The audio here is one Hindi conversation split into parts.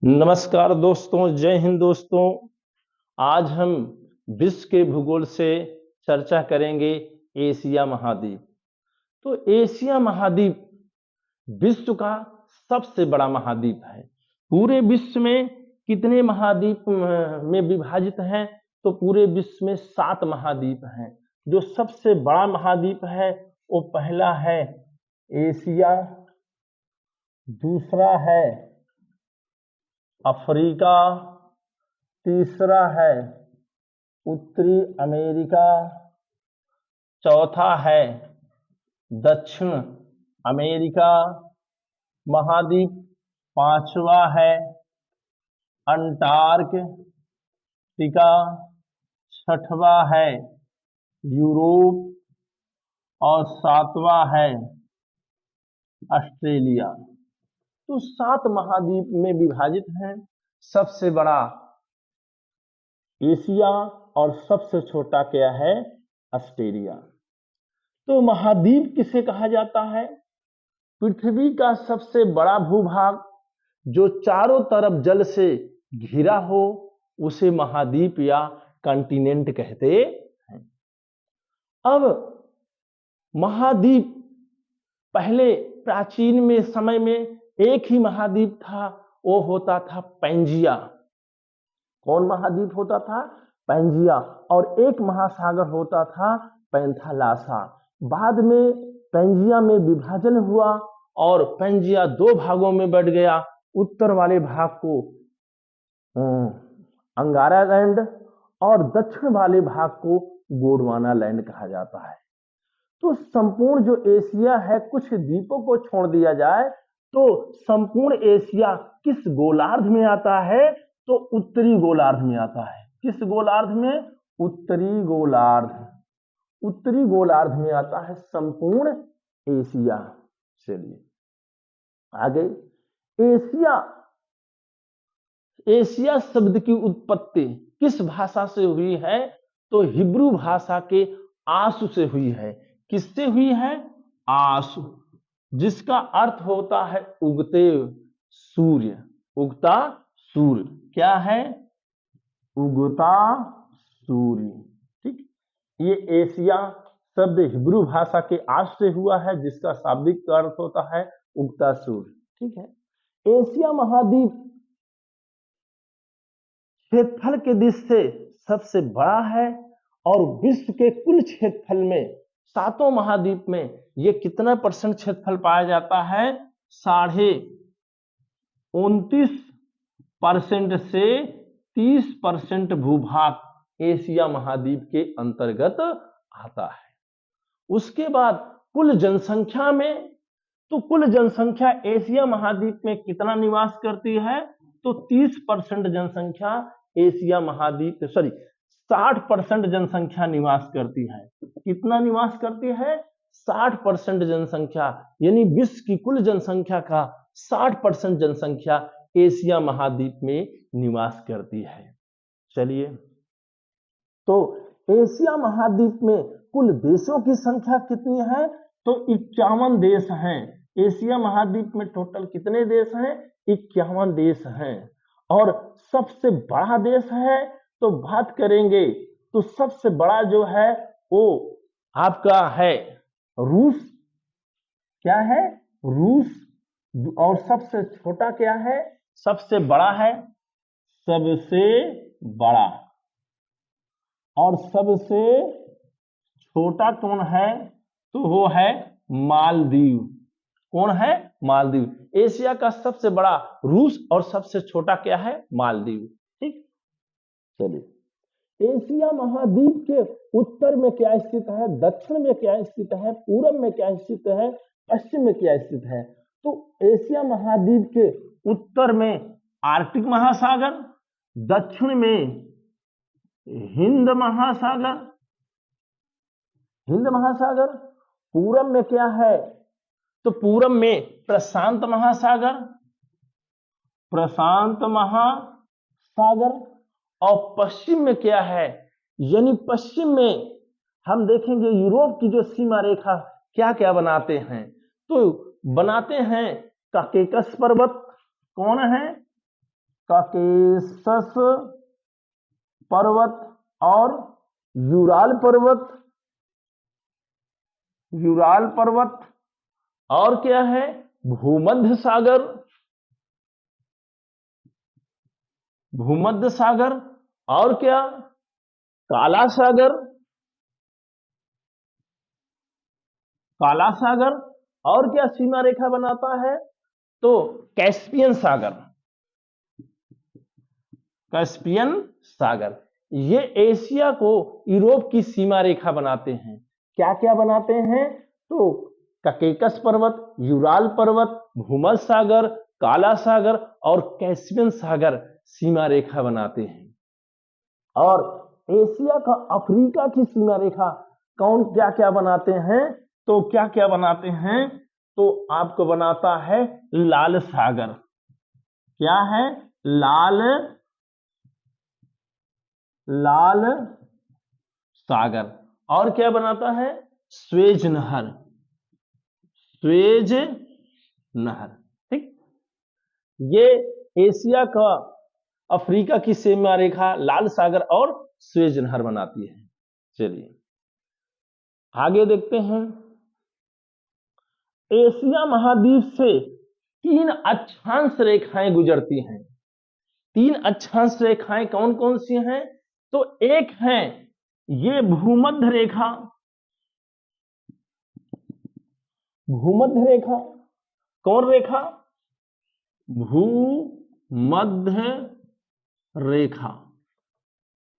नमस्कार दोस्तों, जय हिंद दोस्तों। आज हम विश्व के भूगोल से चर्चा करेंगे एशिया महाद्वीप। तो एशिया महाद्वीप विश्व का सबसे बड़ा महाद्वीप है। पूरे विश्व में कितने महाद्वीप में विभाजित हैं? तो पूरे विश्व में 7 महाद्वीप हैं। जो सबसे बड़ा महाद्वीप है वो पहला है एशिया, दूसरा है अफ्रीका, तीसरा है उत्तरी अमेरिका, चौथा है दक्षिण अमेरिका महाद्वीप, पांचवा है अंटार्कटिका, छठवा है यूरोप और सातवां है ऑस्ट्रेलिया। तो 7 महाद्वीप में विभाजित हैं। सबसे बड़ा एशिया और सबसे छोटा क्या है? ऑस्ट्रेलिया। तो महाद्वीप किसे कहा जाता है? पृथ्वी का सबसे बड़ा भूभाग जो चारों तरफ जल से घिरा हो उसे महाद्वीप या कॉन्टिनेंट कहते हैं। अब महाद्वीप पहले प्राचीन में समय में एक ही महाद्वीप था, वो होता था पैंजिया। कौन महाद्वीप होता था? पैंजिया। और एक महासागर होता था पैंथालासा। बाद में पैंजिया में विभाजन हुआ और पैंजिया 2 भागों में बढ़ गया। उत्तर वाले भाग को अंगारा लैंड और दक्षिण वाले भाग को गोंडवाना लैंड कहा जाता है। तो संपूर्ण जो एशिया है, कुछ द्वीपों को छोड़ दिया जाए तो संपूर्ण एशिया किस गोलार्ध में आता है? तो उत्तरी गोलार्ध में आता है। किस गोलार्ध में? उत्तरी गोलार्ध। उत्तरी गोलार्ध में आता है संपूर्ण एशिया। चलिए आगे। एशिया शब्द की उत्पत्ति किस भाषा से हुई है? तो हिब्रू भाषा के आशु से हुई है। किससे हुई है? आशु, जिसका अर्थ होता है उगते सूर्य। उगता सूर्य क्या है? उगता सूर्य। ठीक। ये एशिया शब्द हिब्रू भाषा के आश से हुआ है, जिसका शाब्दिक अर्थ होता है उगता सूर्य। ठीक है। एशिया महाद्वीप क्षेत्रफल के दृष्टि से सबसे बड़ा है और विश्व के कुल क्षेत्रफल में 7 महाद्वीप में ये कितना % क्षेत्रफल पाया जाता है? 29.29% से 30% भूभाग एशिया महाद्वीप के अंतर्गत आता है। उसके बाद कुल जनसंख्या में, तो कुल जनसंख्या एशिया महाद्वीप में कितना निवास करती है? तो 30% जनसंख्या एशिया महाद्वीप 60% जनसंख्या निवास करती है। कितना निवास करती है? 60% जनसंख्या, यानी विश्व की कुल जनसंख्या का 60% जनसंख्या एशिया महाद्वीप में निवास करती है। चलिए, तो एशिया महाद्वीप में कुल देशों की संख्या कितनी है? तो 51 देश हैं। एशिया महाद्वीप में टोटल कितने देश हैं? 51 देश हैं। और सबसे बड़ा देश है तो बात करेंगे तो सबसे बड़ा जो है वो आपका है रूस। क्या है? रूस। और सबसे छोटा क्या है? सबसे बड़ा है सबसे बड़ा। और सबसे छोटा कौन है? तो वो है मालदीव। कौन है? मालदीव। एशिया का सबसे बड़ा रूस और सबसे छोटा क्या है? मालदीव। ठीक। चलिए, एशिया महाद्वीप के उत्तर में क्या स्थित है? दक्षिण में क्या स्थित है? पूरब में क्या स्थित है? पश्चिम में क्या स्थित है? तो एशिया महाद्वीप के उत्तर में आर्कटिक महासागर, दक्षिण में हिंद महासागर, पूरब में क्या है? तो पूरब में प्रशांत महासागर, और पश्चिम में क्या है? यानी पश्चिम में हम देखेंगे यूरोप की जो सीमा रेखा क्या क्या बनाते हैं? तो बनाते हैं काकेकस पर्वत। कौन है? काकेशस पर्वत और यूराल पर्वत, यूराल पर्वत, और क्या है भूमध्य सागर, भूमध्य सागर, और क्या काला सागर, काला सागर, और क्या सीमा रेखा बनाता है तो कैस्पियन सागर, कैस्पियन सागर। ये एशिया को यूरोप की सीमा रेखा बनाते हैं। क्या क्या बनाते हैं तो काकेशस पर्वत, यूराल पर्वत, भूमध्य सागर, काला सागर और कैस्पियन सागर सीमा रेखा बनाते हैं। और एशिया का अफ्रीका की सीमा रेखा कौन क्या क्या बनाते हैं तो क्या क्या बनाते हैं तो आपको बनाता है लाल सागर। क्या है लाल, लाल सागर। और क्या बनाता है स्वेज नहर, स्वेज नहर। ठीक, ये एशिया का अफ्रीका की सीमा रेखा लाल सागर और स्वेज नहर बनाती है। चलिए आगे देखते हैं। एशिया महाद्वीप से 3 अक्षांश रेखाएं गुजरती हैं। 3 अक्षांश रेखाएं कौन कौन सी हैं तो एक है ये भूमध्य रेखा, भूमध्य रेखा, कौन रेखा भूमध्य रेखा।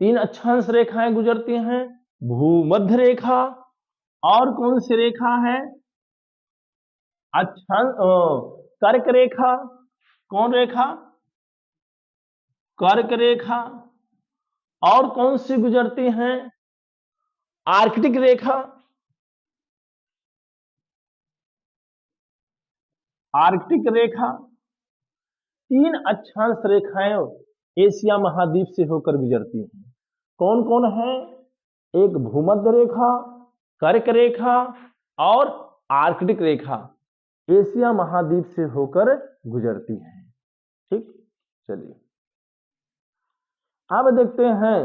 3 अक्षांश रेखाएं गुजरती हैं, भूमध्य रेखा, और कौन सी रेखा है अक्षांश कर्क रेखा, कौन रेखा कर्क रेखा, और कौन सी गुजरती हैं आर्कटिक रेखा, आर्कटिक रेखा। 3 अक्षांश रेखाएं एशिया महाद्वीप से होकर गुजरती हैं। कौन कौन है एक भूमध्य रेखा, कर्क रेखा और आर्कटिक रेखा एशिया महाद्वीप से होकर गुजरती है। ठीक, चलिए अब देखते हैं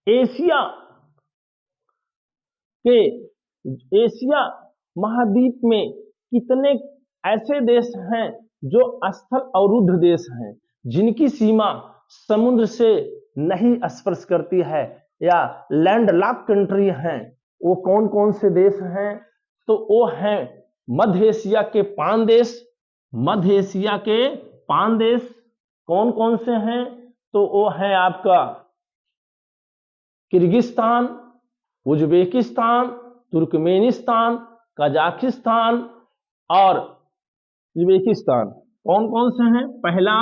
एशिया के, एशिया महाद्वीप में कितने ऐसे देश हैं जो स्थल अवरुद्ध देश हैं, जिनकी सीमा समुद्र से नहीं स्पर्श करती है या लैंड लॉक कंट्री हैं। वो कौन कौन से देश हैं तो वो हैं मध्य एशिया के 5 देश, मध्य एशिया के 5 देश कौन कौन से हैं तो वो है आपका किर्गिस्तान, उज्बेकिस्तान, तुर्कमेनिस्तान, कजाकिस्तान और उज्बेकिस्तान। कौन कौन से हैं पहला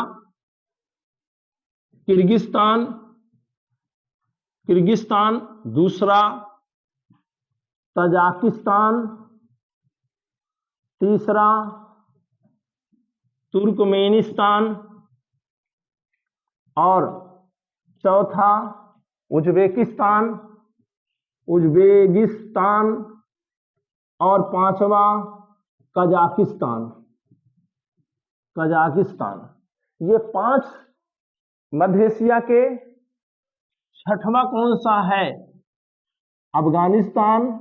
किर्गिस्तान, किर्गिस्तान, दूसरा तजाकिस्तान, तीसरा तुर्कमेनिस्तान और चौथा उज्बेकिस्तान, उज्बेकिस्तान और पांचवा कजाकिस्तान, कजाकिस्तान। ये 5 मध्य एशिया के। छठवां कौन सा है अफगानिस्तान,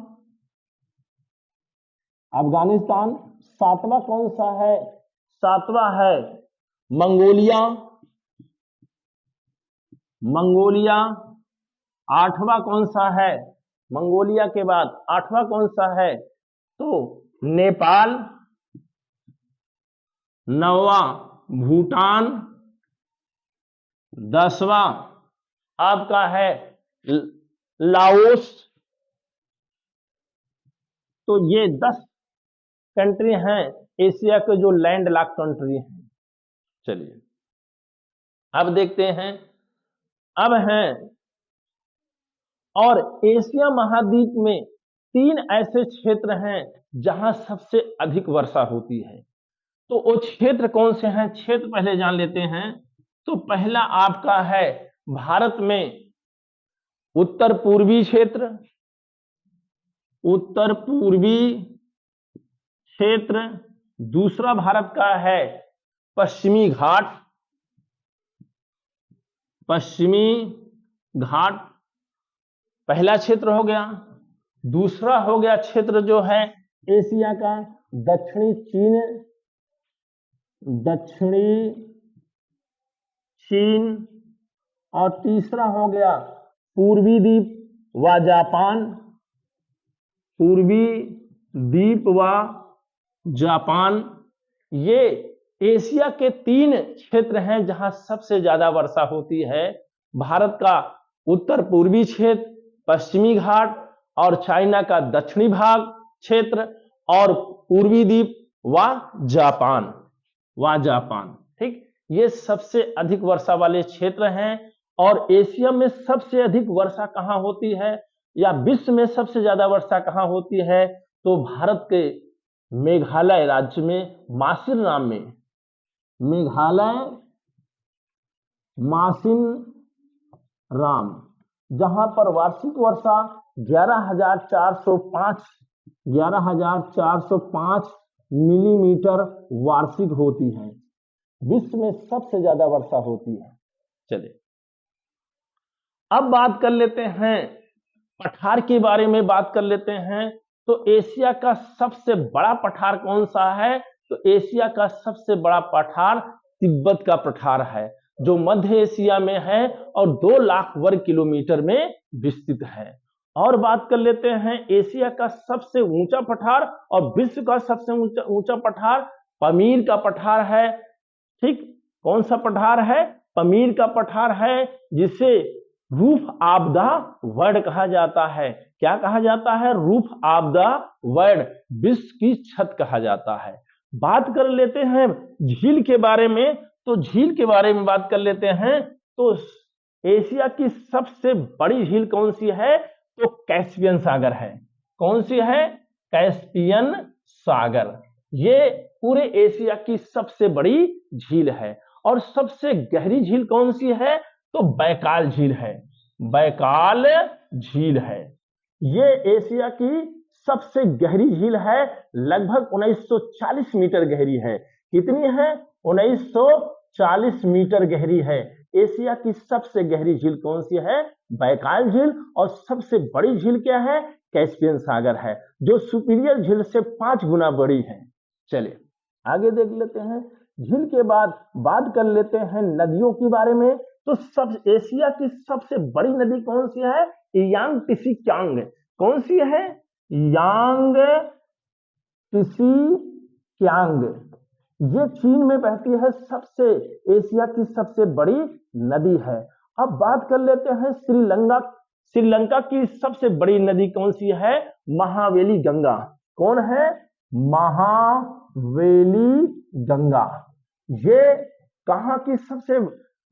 अफगानिस्तान। 7वां कौन सा है 7वां है मंगोलिया, मंगोलिया। 8वां कौन सा है मंगोलिया के बाद 8वां कौन सा है तो नेपाल। 9वां भूटान। 10वां आपका है लाओस। तो ये 10 कंट्री हैं एशिया के जो लैंड लॉक कंट्री हैं। चलिए अब देखते हैं, अब हैं और एशिया महाद्वीप में 3 ऐसे क्षेत्र हैं जहां सबसे अधिक वर्षा होती है। तो वो क्षेत्र कौन से हैं क्षेत्र पहले जान लेते हैं। तो पहला आपका है भारत में उत्तर पूर्वी क्षेत्र, उत्तर पूर्वी क्षेत्र। दूसरा भारत का है पश्चिमी घाट, पश्चिमी घाट पहला क्षेत्र हो गया। दूसरा हो गया क्षेत्र जो है एशिया का दक्षिणी चीन, दक्षिणी चीन, और तीसरा हो गया पूर्वी द्वीप व जापान, पूर्वी द्वीप व जापान। ये एशिया के 3 क्षेत्र हैं जहां सबसे ज्यादा वर्षा होती है। भारत का उत्तर पूर्वी क्षेत्र, पश्चिमी घाट और चाइना का दक्षिणी भाग क्षेत्र और पूर्वी द्वीप व जापान, ठीक, ये सबसे अधिक वर्षा वाले क्षेत्र हैं। और एशिया में सबसे अधिक वर्षा कहाँ होती है या विश्व में सबसे ज्यादा वर्षा कहाँ होती है, तो भारत के मेघालय राज्य में मासिन नाम में, मेघालय मासिन राम, जहां पर वार्षिक वर्षा 11,405 मिलीमीटर वार्षिक होती है। विश्व में सबसे ज्यादा वर्षा होती है। चलिए अब बात कर लेते हैं पठार के बारे में, बात कर लेते हैं। तो एशिया का सबसे बड़ा पठार कौन सा है, तो एशिया का सबसे बड़ा पठार तिब्बत का पठार है, जो मध्य एशिया में है और 2 लाख वर्ग किलोमीटर में विस्तृत है। और बात कर लेते हैं एशिया का सबसे ऊंचा पठार और विश्व का सबसे ऊंचा पठार पमीर का पठार है। ठीक, कौन सा पठार है, पमीर का पठार है, जिसे रूफ ऑफ द वर्ल्ड कहा जाता है। क्या कहा जाता है, रूफ ऑफ द वर्ल्ड, विश्व की छत कहा जाता है। बात कर लेते हैं झील के बारे में, तो झील के बारे में बात कर लेते हैं। तो एशिया की सबसे बड़ी झील कौन सी है, तो कैस्पियन सागर है। कौन सी है, कैस्पियन सागर। ये पूरे एशिया की सबसे बड़ी झील है। और सबसे गहरी झील कौन सी है, तो बैकाल झील है, बैकाल झील है। ये एशिया की सबसे गहरी झील है, लगभग 1940 मीटर गहरी है। कितनी है, 1940 मीटर गहरी है। एशिया की सबसे गहरी झील कौन सी है, बैकाल झील। और सबसे बड़ी झील क्या है, कैस्पियन सागर है, जो सुपीरियर झील से 5 गुना बड़ी है। चलिए आगे देख लेते हैं। झील के बाद बात कर लेते हैं नदियों के बारे में। तो सब एशिया की सबसे बड़ी नदी कौन सी है, यांग टिसी क्यांग। कौन सी है, यांग टिसी क्यांग। ये चीन में बहती है, सबसे एशिया की सबसे बड़ी नदी है। अब बात कर लेते हैं श्रीलंका। श्रीलंका की सबसे बड़ी नदी कौन सी है, महावेली गंगा। कौन है, महावेली गंगा। ये कहाँ की सबसे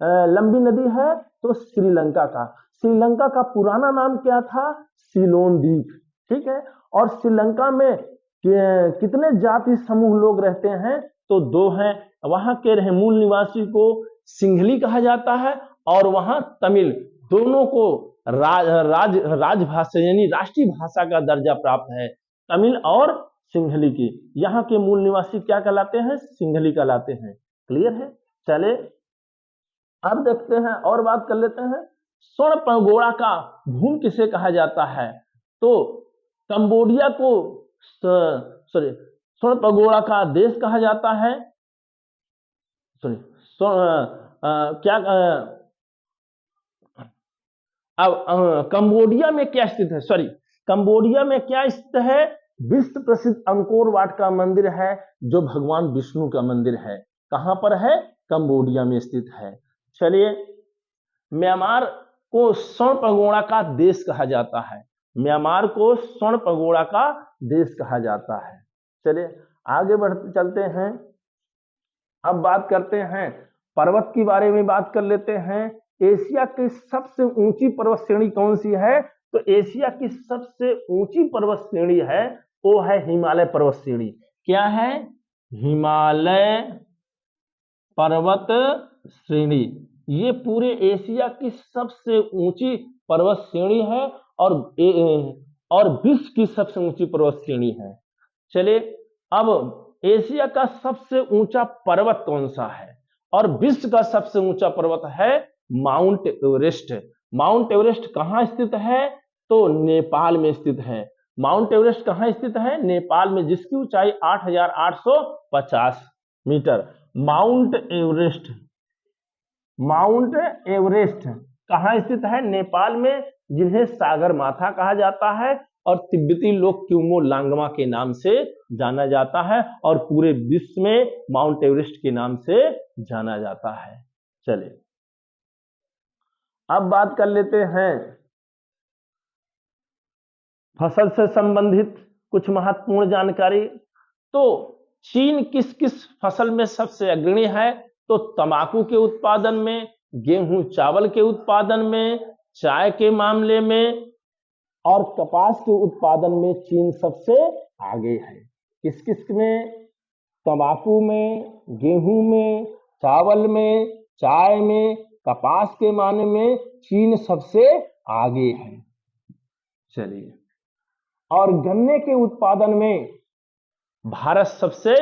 लंबी नदी है, तो श्रीलंका का। श्रीलंका का पुराना नाम क्या था, सिलोन द्वीप। ठीक है। और श्रीलंका में कितने जाति समूह लोग रहते हैं, तो 2 हैं। वहां के मूल निवासी को सिंहली कहा जाता है और वहां तमिल, दोनों को राजभाषा यानी राष्ट्रीय भाषा का दर्जा प्राप्त है, तमिल और सिंहली की। यहाँ के मूल निवासी क्या कहलाते हैं, सिंहली कहलाते हैं। क्लियर है। चले अब देखते हैं और बात कर लेते हैं स्वर्ण पगोड़ा का भूमि किसे कहा जाता है, तो कंबोडिया को स्वर्ण पगोड़ा का देश कहा जाता है। अब कंबोडिया में क्या स्थित है, कंबोडिया में क्या स्थित है, विश्व प्रसिद्ध अंकोर वाट का मंदिर है, जो भगवान विष्णु का मंदिर है। कहां पर है, कंबोडिया में स्थित है। चलिए म्यांमार को स्वर्ण पगोड़ा का देश कहा जाता है, म्यांमार को स्वर्ण पगोड़ा का देश कहा जाता है। चलिए आगे बढ़ते चलते हैं। अब बात करते हैं पर्वत के बारे में, बात कर लेते हैं। एशिया की सबसे ऊंची पर्वत श्रेणी कौन सी है, तो एशिया की सबसे ऊंची पर्वत श्रेणी है वो है हिमालय पर्वत श्रेणी। क्या है, हिमालय पर्वत श्रेणी। ये पूरे एशिया की सबसे ऊंची पर्वत श्रेणी है और विश्व की सबसे ऊंची पर्वत श्रेणी है। चलिए अब एशिया का सबसे ऊंचा पर्वत कौन सा है? और विश्व का सबसे ऊंचा पर्वत है माउंट एवरेस्ट। माउंट एवरेस्ट कहाँ स्थित है? तो नेपाल में स्थित है। माउंट एवरेस्ट कहाँ स्थित है? नेपाल में, जिसकी ऊंचाई 8,850 metre. Mount Everest, Mount Everest कहाँ स्थित है? नेपाल में, जिन्हें सागर माथा कहा जाता है और तिब्बती लोग क्यूमो लांगमा के नाम से जाना जाता है, और पूरे विश्व में माउंट एवरेस्ट के नाम से जाना जाता है। चलिए अब बात कर लेते हैं फसल से संबंधित कुछ महत्वपूर्ण जानकारी। तो चीन किस किस फसल में सबसे अग्रणी है? तो तंबाकू के उत्पादन में, गेहूं चावल के उत्पादन में, चाय के मामले में और कपास के उत्पादन में चीन सबसे आगे है। किस किस में? तंबाकू में, गेहूं में, चावल में, चाय में, कपास के मामले में चीन सबसे आगे है। चलिए, और गन्ने के उत्पादन में भारत सबसे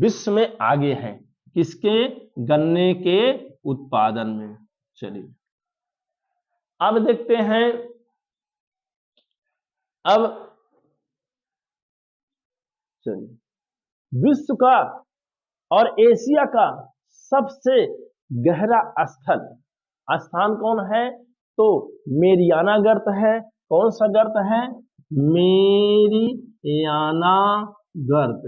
विश्व में आगे है। किसके? गन्ने के उत्पादन में। चलिए अब देखते हैं, अब चलिए विश्व का और एशिया का सबसे गहरा स्थान कौन है? तो मेरियाना गर्त है। कौन सा गर्त है? मेरियाना गर्त।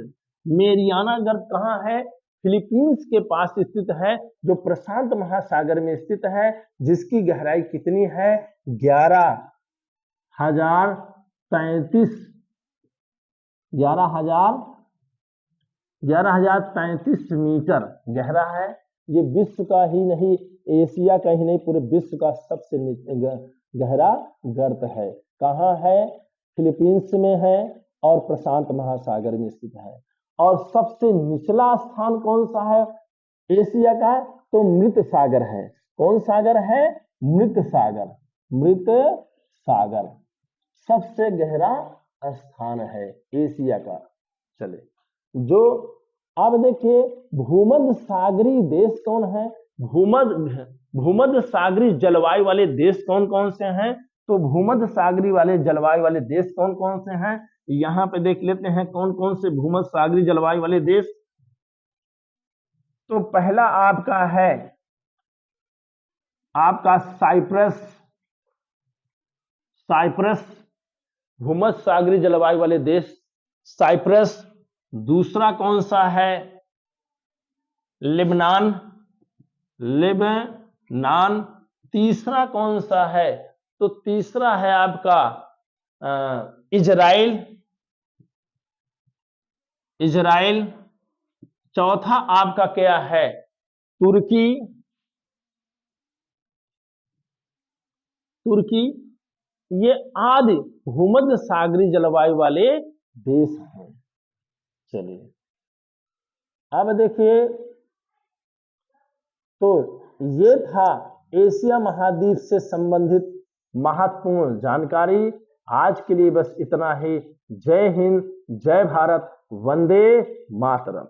मेरियाना गर्त कहाँ है? फिलीपींस के पास स्थित है, जो प्रशांत महासागर में स्थित है, जिसकी गहराई कितनी है? 11,033 मीटर गहरा है। ये विश्व का ही नहीं, एशिया का ही नहीं, पूरे विश्व का सबसे गहरा गर्त है। कहाँ है? फिलीपींस में है और प्रशांत महासागर में स्थित है। और सबसे निचला स्थान कौन सा है एशिया का? तो मृत सागर है। कौन सागर है? मृत सागर। मृत सागर सबसे गहरा स्थान है एशिया का। चले, जो अब देखिए भूमध्य सागरीय देश कौन है? भूमध्य सागरीय जलवायु वाले देश कौन कौन से हैं? तो भूमध्य सागरीय वाले जलवायु वाले देश कौन कौन से हैं? यहां पे देख लेते हैं कौन कौन से भूमध्य सागरीय जलवायु वाले देश। तो पहला आपका है आपका साइप्रस। साइप्रस भूमध्य सागरीय जलवायु वाले देश साइप्रस। दूसरा कौन सा है? लेबनान। लेबनान। तीसरा कौन सा है? तो तीसरा है आपका इजराइल। इजराइल। चौथा आपका क्या है? तुर्की। तुर्की। ये आदि भूमध्य सागरीय जलवायु वाले देश हैं। चलिए अब देखिए, तो ये था एशिया महाद्वीप से संबंधित महत्वपूर्ण जानकारी। आज के लिए बस इतना ही। जय हिंद, जय भारत, वंदे मातरम।